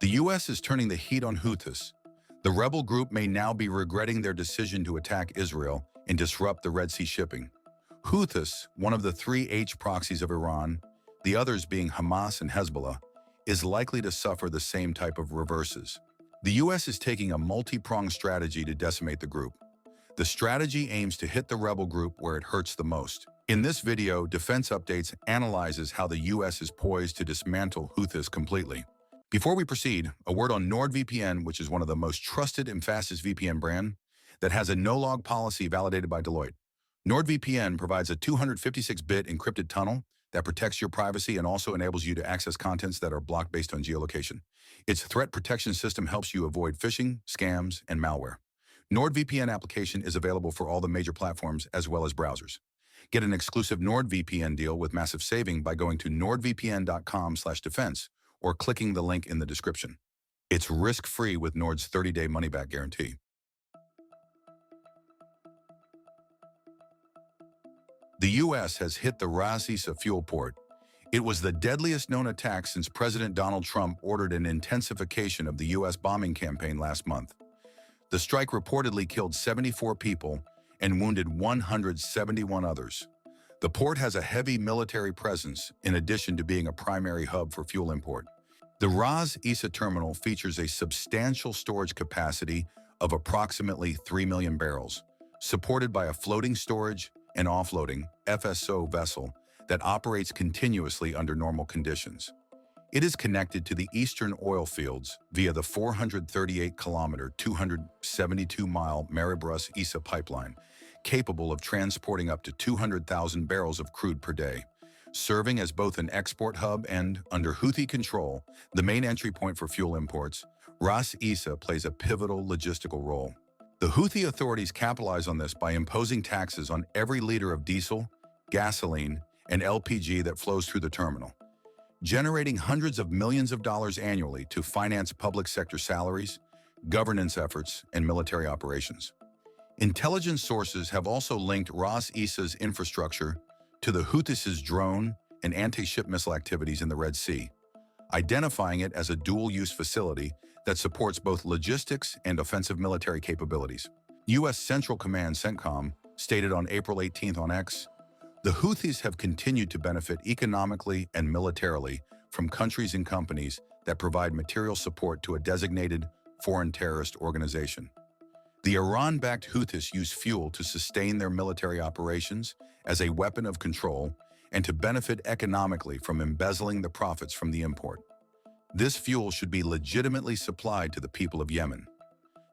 The U.S. is turning the heat on Houthis. The rebel group may now be regretting their decision to attack Israel and disrupt the Red Sea shipping. Houthis, one of the three H proxies of Iran, the others being Hamas and Hezbollah, is likely to suffer the same type of reverses. The U.S. is taking a multi-pronged strategy to decimate the group. The strategy aims to hit the rebel group where it hurts the most. In this video, Defense Updates analyzes how the U.S. is poised to dismantle Houthis completely. Before we proceed, a word on NordVPN, which is one of the most trusted and fastest VPN brand that has a no-log policy validated by Deloitte. NordVPN provides a 256-bit encrypted tunnel that protects your privacy and also enables you to access contents that are blocked based on geolocation. Its threat protection system helps you avoid phishing, scams, and malware. NordVPN application is available for all the major platforms as well as browsers. Get an exclusive NordVPN deal with massive saving by going to nordvpn.com/defense or clicking the link in the description. It's risk-free with Nord's 30-day money-back guarantee. The U.S. has hit the Ras Issa fuel port. It was the deadliest known attack since President Donald Trump ordered an intensification of the U.S. bombing campaign last month. The strike reportedly killed 74 people and wounded 171 others. The port has a heavy military presence in addition to being a primary hub for fuel import. The Ras Issa terminal features a substantial storage capacity of approximately 3 million barrels, supported by a floating storage and offloading FSO vessel that operates continuously under normal conditions. It is connected to the eastern oil fields via the 438-kilometer, 272-mile Maribor Issa pipeline, capable of transporting up to 200,000 barrels of crude per day, serving as both an export hub and, under Houthi control, the main entry point for fuel imports. Ras Issa plays a pivotal logistical role. The Houthi authorities capitalize on this by imposing taxes on every liter of diesel, gasoline, and LPG that flows through the terminal, generating hundreds of millions of dollars annually to finance public sector salaries, governance efforts, and military operations. Intelligence sources have also linked Ras Issa's infrastructure to the Houthis' drone and anti-ship missile activities in the Red Sea, identifying it as a dual-use facility that supports both logistics and offensive military capabilities. U.S. Central Command CENTCOM stated on April 18th on X, "The Houthis have continued to benefit economically and militarily from countries and companies that provide material support to a designated foreign terrorist organization. The Iran-backed Houthis use fuel to sustain their military operations as a weapon of control and to benefit economically from embezzling the profits from the import. This fuel should be legitimately supplied to the people of Yemen."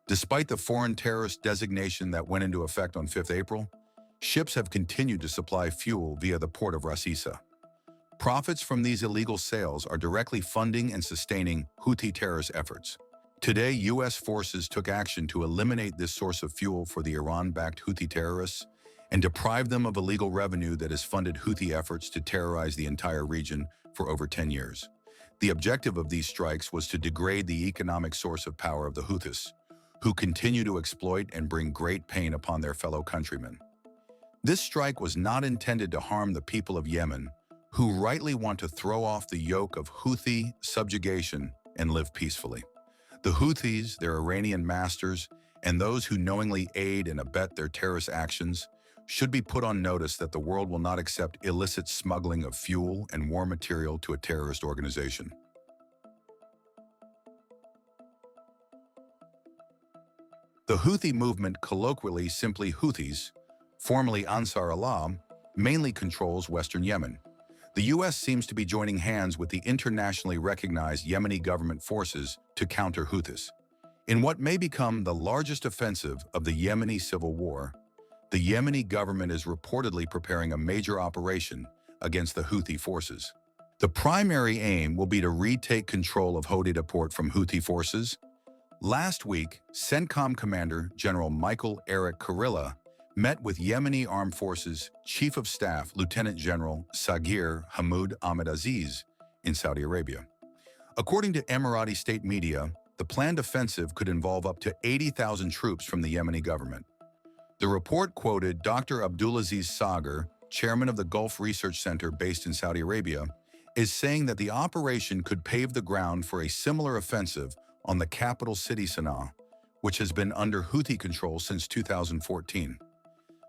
Despite the foreign terrorist designation that went into effect on 5th April, ships have continued to supply fuel via the port of Ras Issa. Profits from these illegal sales are directly funding and sustaining Houthi terrorist efforts. Today, U.S. forces took action to eliminate this source of fuel for the Iran-backed Houthi terrorists and deprive them of illegal revenue that has funded Houthi efforts to terrorize the entire region for over 10 years. The objective of these strikes was to degrade the economic source of power of the Houthis, who continue to exploit and bring great pain upon their fellow countrymen. This strike was not intended to harm the people of Yemen, who rightly want to throw off the yoke of Houthi subjugation and live peacefully. The Houthis, their Iranian masters, and those who knowingly aid and abet their terrorist actions should be put on notice that the world will not accept illicit smuggling of fuel and war material to a terrorist organization. The Houthi movement, colloquially simply Houthis, formerly Ansar Allah, mainly controls western Yemen. The U.S. seems to be joining hands with the internationally recognized Yemeni government forces to counter Houthis. In what may become the largest offensive of the Yemeni civil war, the Yemeni government is reportedly preparing a major operation against the Houthi forces. The primary aim will be to retake control of Hodeida port from Houthi forces. Last week, CENTCOM Commander General Michael Eric Kurilla met with Yemeni Armed Forces Chief of Staff Lieutenant General Saghir Hamoud Ahmed Aziz in Saudi Arabia. According to Emirati state media, the planned offensive could involve up to 80,000 troops from the Yemeni government. The report quoted Dr. Abdulaziz Sagar, chairman of the Gulf Research Center based in Saudi Arabia, is saying that the operation could pave the ground for a similar offensive on the capital city Sana'a, which has been under Houthi control since 2014.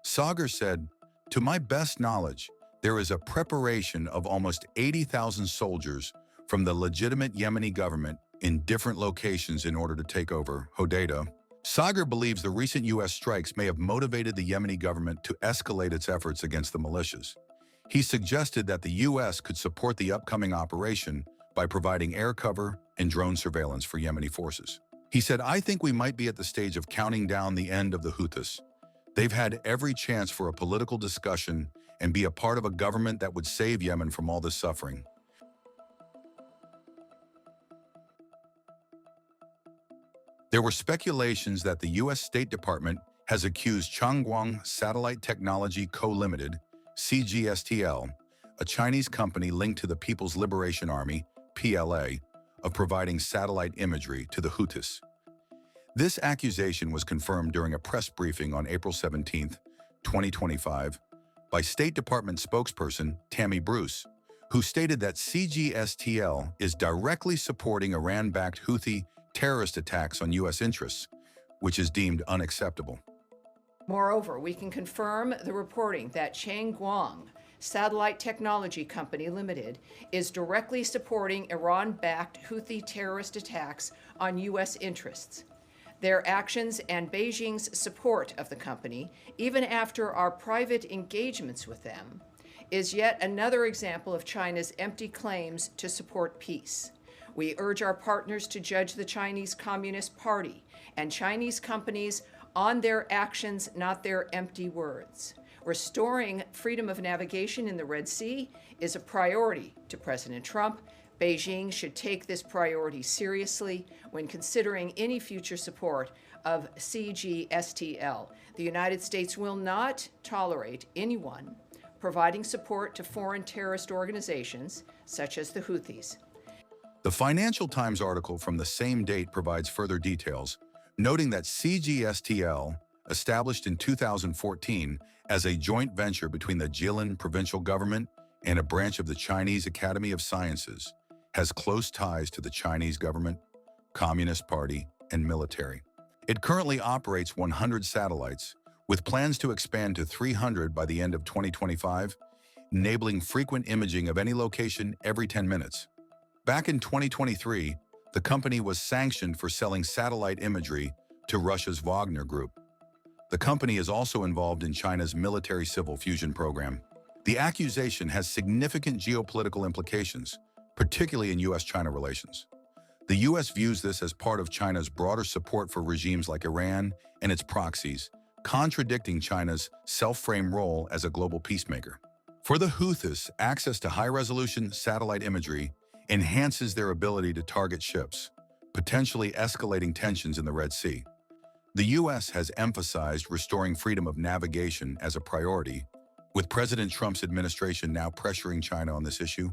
Sagar said, "To my best knowledge, there is a preparation of almost 80,000 soldiers from the legitimate Yemeni government in different locations in order to take over Hodeidah." Sagar believes the recent U.S. strikes may have motivated the Yemeni government to escalate its efforts against the militias. He suggested that the U.S. could support the upcoming operation by providing air cover and drone surveillance for Yemeni forces. He said, "I think we might be at the stage of counting down the end of the Houthis. They've had every chance for a political discussion and be a part of a government that would save Yemen from all this suffering." There were speculations that the U.S. State Department has accused Changguang Satellite Technology Co. Limited, CGSTL, a Chinese company linked to the People's Liberation Army, PLA, of providing satellite imagery to the Houthis. This accusation was confirmed during a press briefing on April 17, 2025, by State Department spokesperson Tammy Bruce, who stated that CGSTL is directly supporting Iran-backed Houthi terrorist attacks on U.S. interests, which is deemed unacceptable. Moreover, we can confirm the reporting that Changguang Satellite Technology Company Limited is directly supporting Iran-backed Houthi terrorist attacks on U.S. interests. Their actions and Beijing's support of the company, even after our private engagements with them, is yet another example of China's empty claims to support peace. We urge our partners to judge the Chinese Communist Party and Chinese companies on their actions, not their empty words. Restoring freedom of navigation in the Red Sea is a priority to President Trump. Beijing should take this priority seriously when considering any future support of CGSTL. The United States will not tolerate anyone providing support to foreign terrorist organizations such as the Houthis. The Financial Times article from the same date provides further details, noting that CGSTL, established in 2014 as a joint venture between the Jilin provincial government and a branch of the Chinese Academy of Sciences, has close ties to the Chinese government, Communist Party, and military. It currently operates 100 satellites, with plans to expand to 300 by the end of 2025, enabling frequent imaging of any location every 10 minutes. Back in 2023, the company was sanctioned for selling satellite imagery to Russia's Wagner Group. The company is also involved in China's military-civil fusion program. The accusation has significant geopolitical implications, particularly in U.S.-China relations. The U.S. views this as part of China's broader support for regimes like Iran and its proxies, contradicting China's self-framed role as a global peacemaker. For the Houthis, access to high-resolution satellite imagery enhances their ability to target ships, potentially escalating tensions in the Red Sea. The U.S. has emphasized restoring freedom of navigation as a priority, with President Trump's administration now pressuring China on this issue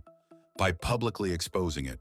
by publicly exposing it.